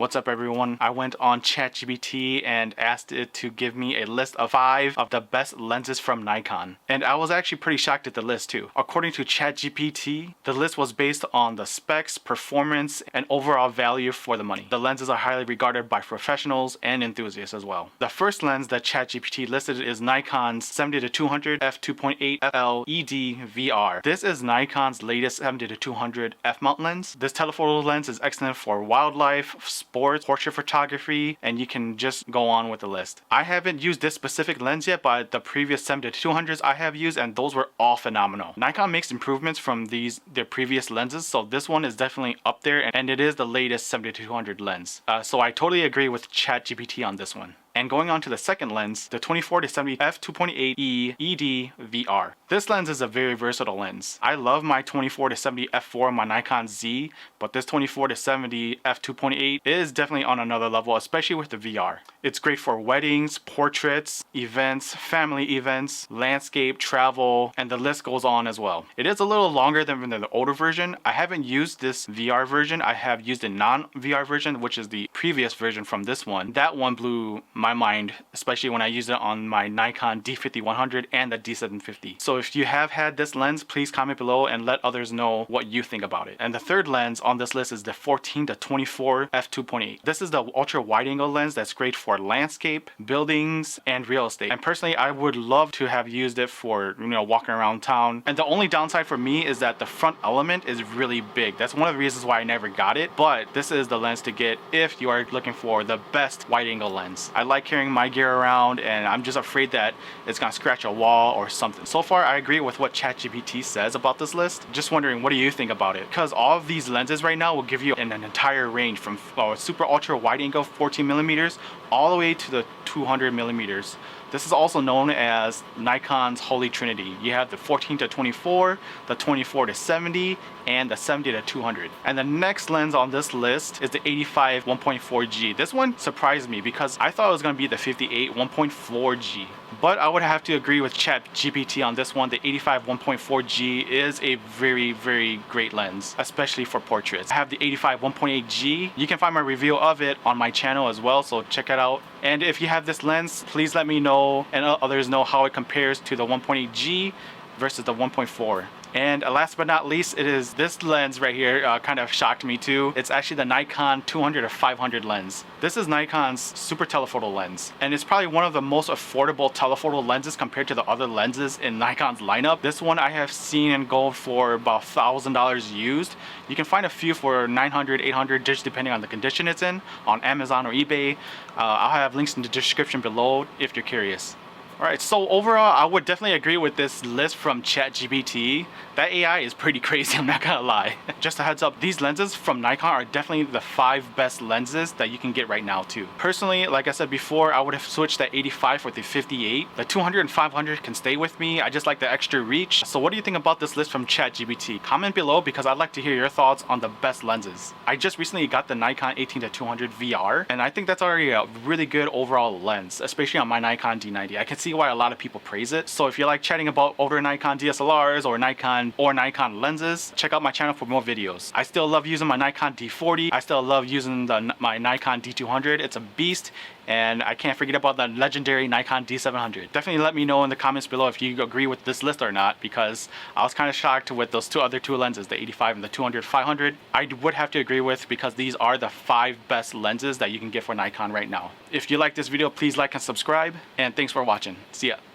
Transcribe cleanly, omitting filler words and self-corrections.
What's up everyone? I went on ChatGPT and asked it to give me a list of 5 of the best lenses from Nikon. And I was actually pretty shocked at the list too. According to ChatGPT, the list was based on the specs, performance, and overall value for the money. The lenses are highly regarded by professionals and enthusiasts as well. The first lens that ChatGPT listed is Nikon's 70-200 f2.8 FL ED VR. This is Nikon's latest 70-200 f-mount lens. This telephoto lens is excellent for wildlife, sports, portrait photography, and you can just go on with the list. I haven't used this specific lens yet, but the previous 70-200s I have used, and those were all phenomenal. Nikon makes improvements from their previous lenses, so this one is definitely up there, and it is the latest 70-200 lens. So I totally agree with ChatGPT on this one. And going on to the second lens, the 24-70 f2.8e ED VR. This lens is a very versatile lens. I love my 24-70 f4 on my Nikon Z, but this 24-70 f2.8 is definitely on another level, especially with the VR. It's great for weddings, portraits, events, family events, landscape, travel, and the list goes on as well. It is a little longer than the older version. I haven't used this VR version. I have used a non-VR version, which is the previous version from this one. That one blew my mind, especially when I used it on my Nikon D50-100 and the D750. So if you have had this lens, please comment below and let others know what you think about it. And the third lens on this list is the 14-24 f2.8. This is the ultra wide angle lens that's great for landscape, buildings, and real estate. And personally, I would love to have used it for, walking around town. And the only downside for me is that the front element is really big. That's one of the reasons why I never got it, but this is the lens to get if you are looking for the best wide angle lens. I like carrying my gear around, and I'm just afraid that it's gonna scratch a wall or something. So far, I agree with what ChatGPT says about this list. Just wondering, what do you think about it? Because all of these lenses right now will give you an entire range from super ultra wide angle 14mm all the way to the 200mm. This is also known as Nikon's Holy Trinity. You have the 14-24, the 24-70, and the 70-200. And the next lens on this list is the 85 1.4G. This one surprised me because I thought it was going to be the 58 1.4G. But I would have to agree with ChatGPT on this one. The 85 1.4G is a very, very great lens, especially for portraits. I have the 85 1.8G. You can find my review of it on my channel as well, so check it out. And if you have this lens, please let me know and others know how it compares to the 1.8G versus the 1.4. And last but not least, it is this lens right here. Kind of shocked me too. It's actually the Nikon 200-500 lens. This is Nikon's super telephoto lens, and it's probably one of the most affordable telephoto lenses compared to the other lenses in Nikon's lineup. This one I have seen and go for about $1,000 used. You can find a few for $900, $800, just depending on the condition it's in, on Amazon or eBay. I'll have links in the description below if you're curious. Alright, so overall, I would definitely agree with this list from ChatGPT. That AI is pretty crazy, I'm not gonna lie. Just a heads up, these lenses from Nikon are definitely the 5 best lenses that you can get right now too. Personally, like I said before, I would have switched that 85 for the 58. The 200 and 500 can stay with me. I just like the extra reach. So what do you think about this list from ChatGPT? Comment below because I'd like to hear your thoughts on the best lenses. I just recently got the Nikon 18-200 VR, and I think that's already a really good overall lens, especially on my Nikon D90. I can see why a lot of people praise it. So if you like chatting about older Nikon DSLRs or Nikon lenses, check out my channel for more videos. I still love using my Nikon D40. I still love using my Nikon D200. It's a beast, and I can't forget about the legendary Nikon D700. Definitely let me know in the comments below if you agree with this list or not, because I was kind of shocked with those other two lenses, the 85 and the 200-500. I would have to agree with, because these are the 5 best lenses that you can get for Nikon right now. If you like this video, please like and subscribe, and thanks for watching. See ya.